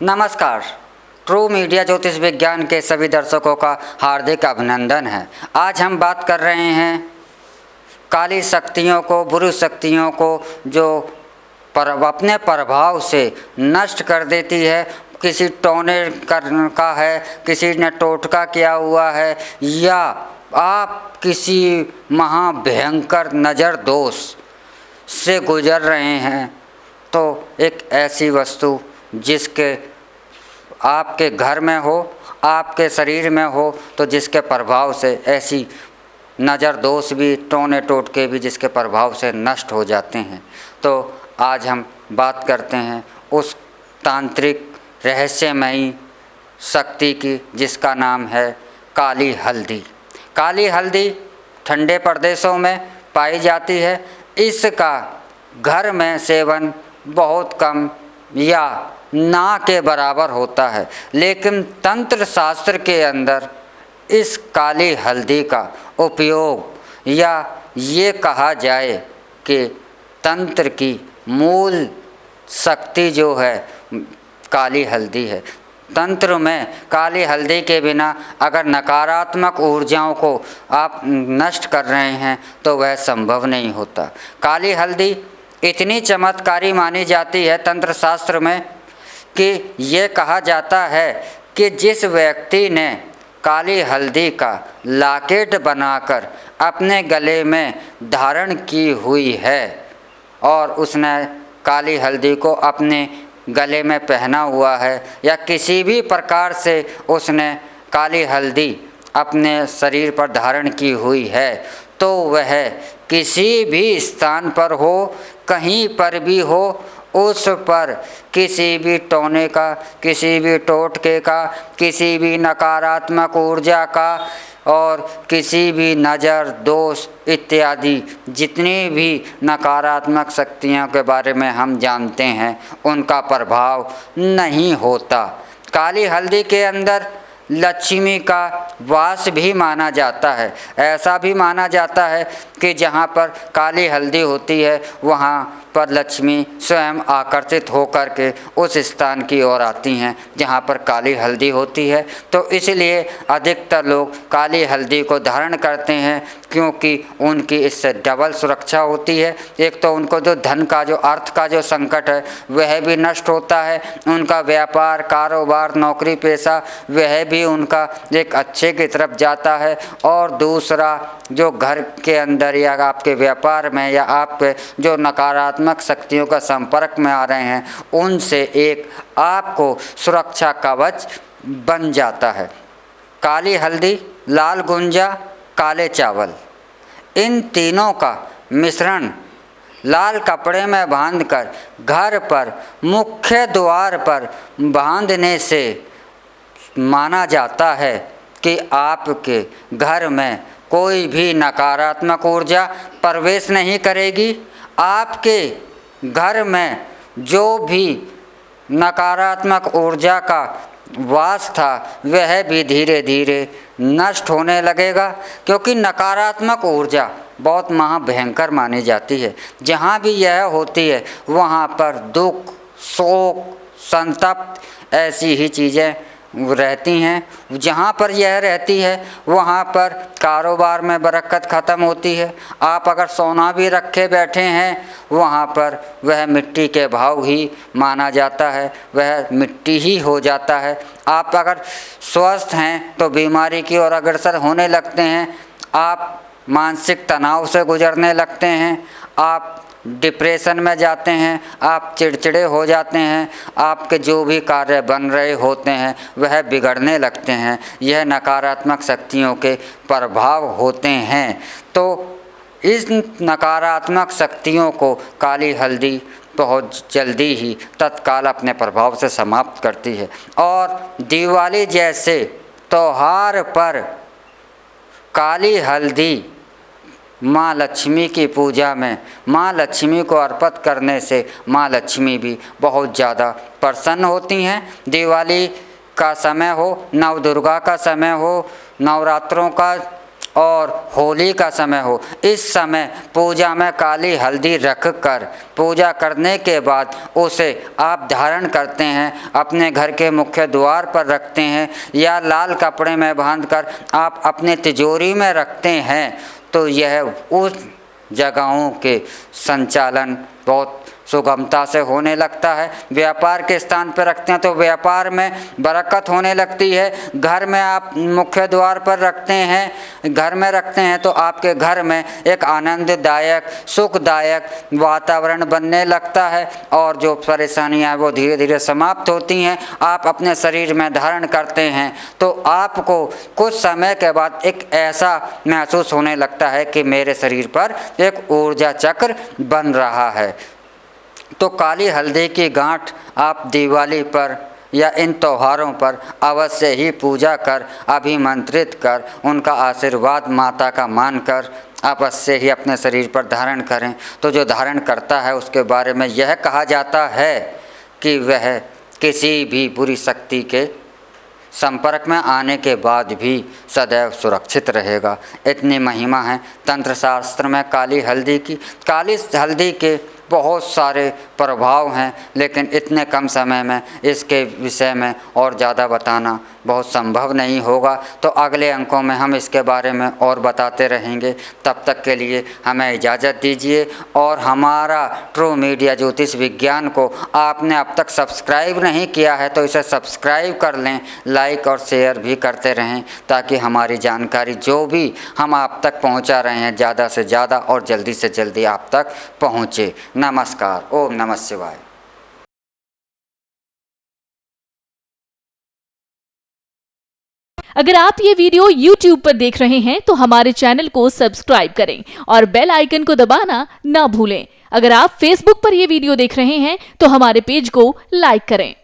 नमस्कार। True media ज्योतिष विज्ञान के सभी दर्शकों का हार्दिक अभिनंदन है। आज हम बात कर रहे हैं काली शक्तियों को, बुरी शक्तियों को जो अपने प्रभाव से नष्ट कर देती है। किसी टोने का है, किसी ने टोटका किया हुआ है, या आप किसी महाभयंकर नज़र दोष से गुजर रहे हैं, तो एक ऐसी वस्तु जिसके आपके घर में हो, आपके शरीर में हो, तो जिसके प्रभाव से ऐसी नज़र दोष भी, टोने टोटके भी जिसके प्रभाव से नष्ट हो जाते हैं। तो आज हम बात करते हैं उस तांत्रिक रहस्यमयी शक्ति की जिसका नाम है काली हल्दी। काली हल्दी ठंडे प्रदेशों में पाई जाती है। इसका घर में सेवन बहुत कम या ना के बराबर होता है, लेकिन तंत्र शास्त्र के अंदर इस काली हल्दी का उपयोग, या ये कहा जाए कि तंत्र की मूल शक्ति जो है काली हल्दी है। तंत्र में काली हल्दी के बिना अगर नकारात्मक ऊर्जाओं को आप नष्ट कर रहे हैं तो वह संभव नहीं होता। काली हल्दी इतनी चमत्कारी मानी जाती है तंत्र शास्त्र में कि ये कहा जाता है कि जिस व्यक्ति ने काली हल्दी का लॉकेट बनाकर अपने गले में धारण की हुई है और उसने काली हल्दी को अपने गले में पहना हुआ है, या किसी भी प्रकार से उसने काली हल्दी अपने शरीर पर धारण की हुई है, तो वह किसी भी स्थान पर हो, कहीं पर भी हो, उस पर किसी भी टोने का, किसी भी टोटके का, किसी भी नकारात्मक ऊर्जा का और किसी भी नज़र दोष इत्यादि जितनी भी नकारात्मक शक्तियों के बारे में हम जानते हैं उनका प्रभाव नहीं होता। काली हल्दी के अंदर लक्ष्मी का वास भी माना जाता है। ऐसा भी माना जाता है कि जहाँ पर काली हल्दी होती है वहाँ पर लक्ष्मी स्वयं आकर्षित होकर के उस स्थान की ओर आती हैं जहाँ पर काली हल्दी होती है। तो इसलिए अधिकतर लोग काली हल्दी को धारण करते हैं, क्योंकि उनकी इससे डबल सुरक्षा होती है। एक तो उनको जो धन का, जो अर्थ का जो संकट है वह भी नष्ट होता है, उनका व्यापार, कारोबार, नौकरी पेशा वह भी उनका एक अच्छे की तरफ जाता है, और दूसरा जो घर के अंदर या आपके व्यापार में या आपके जो नकारात्मक शक्तियों का संपर्क में आ रहे हैं उनसे एक आपको सुरक्षा कवच बन जाता है। काली हल्दी, लाल गुंजा, काले चावल, इन तीनों का मिश्रण लाल कपड़े में बांधकर घर पर मुख्य द्वार पर बांधने से माना जाता है कि आपके घर में कोई भी नकारात्मक ऊर्जा प्रवेश नहीं करेगी। आपके घर में जो भी नकारात्मक ऊर्जा का वास था वह भी धीरे धीरे नष्ट होने लगेगा, क्योंकि नकारात्मक ऊर्जा बहुत महाभयंकर मानी जाती है। जहाँ भी यह होती है वहाँ पर दुख, शोक, संतप्त ऐसी ही चीज़ें रहती हैं। जहाँ पर यह रहती है वहाँ पर कारोबार में बरकत ख़त्म होती है। आप अगर सोना भी रखे बैठे हैं वहाँ पर वह मिट्टी के भाव ही माना जाता है, वह मिट्टी ही हो जाता है। आप अगर स्वस्थ हैं तो बीमारी की ओर अग्रसर होने लगते हैं, आप मानसिक तनाव से गुजरने लगते हैं, आप डिप्रेशन में जाते हैं, आप चिड़चिड़े हो जाते हैं, आपके जो भी कार्य बन रहे होते हैं वह बिगड़ने लगते हैं। यह नकारात्मक शक्तियों के प्रभाव होते हैं। तो इस नकारात्मक शक्तियों को काली हल्दी बहुत जल्दी ही तत्काल अपने प्रभाव से समाप्त करती है। और दिवाली जैसे त्योहार पर काली हल्दी माँ लक्ष्मी की पूजा में माँ लक्ष्मी को अर्पित करने से माँ लक्ष्मी भी बहुत ज़्यादा प्रसन्न होती हैं। दिवाली का समय हो, नवदुर्गा का समय हो, नवरात्रों का और होली का समय हो, इस समय पूजा में काली हल्दी रख कर पूजा करने के बाद उसे आप धारण करते हैं, अपने घर के मुख्य द्वार पर रखते हैं या लाल कपड़े में बांधकर आप अपने तिजोरी में रखते हैं, तो यह उस जगहों के संचालन बहुत सुगमता से होने लगता है। व्यापार के स्थान पर रखते हैं तो व्यापार में बरकत होने लगती है। घर में आप मुख्य द्वार पर रखते हैं, घर में रखते हैं तो आपके घर में एक आनंददायक सुखदायक वातावरण बनने लगता है और जो परेशानियां वो धीरे धीरे समाप्त होती हैं। आप अपने शरीर में धारण करते हैं तो आपको कुछ समय के बाद एक ऐसा महसूस होने लगता है कि मेरे शरीर पर एक ऊर्जा चक्र बन रहा है। तो काली हल्दी की गांठ आप दिवाली पर या इन त्योहारों पर अवश्य ही पूजा कर अभिमंत्रित कर उनका आशीर्वाद माता का मानकर अवश्य ही अपने शरीर पर धारण करें। तो जो धारण करता है उसके बारे में यह कहा जाता है कि वह किसी भी बुरी शक्ति के संपर्क में आने के बाद भी सदैव सुरक्षित रहेगा। इतनी महिमा है तंत्र शास्त्र में काली हल्दी की। काली हल्दी के बहुत सारे प्रभाव हैं, लेकिन इतने कम समय में इसके विषय में और ज़्यादा बताना बहुत संभव नहीं होगा। तो अगले अंकों में हम इसके बारे में और बताते रहेंगे। तब तक के लिए हमें इजाज़त दीजिए और हमारा ट्रू मीडिया ज्योतिष विज्ञान को आपने अब तक सब्सक्राइब नहीं किया है तो इसे सब्सक्राइब कर लें, लाइक और शेयर भी करते रहें ताकि हमारी जानकारी जो भी हम आप तक पहुंचा रहे हैं ज़्यादा से ज़्यादा और जल्दी से जल्दी आप तक पहुंचे। नमस्कार। ओम नमः शिवाय। अगर आप ये वीडियो YouTube पर देख रहे हैं तो हमारे चैनल को सब्सक्राइब करें और बेल आइकन को दबाना ना भूलें। अगर आप Facebook पर ये वीडियो देख रहे हैं तो हमारे पेज को लाइक करें।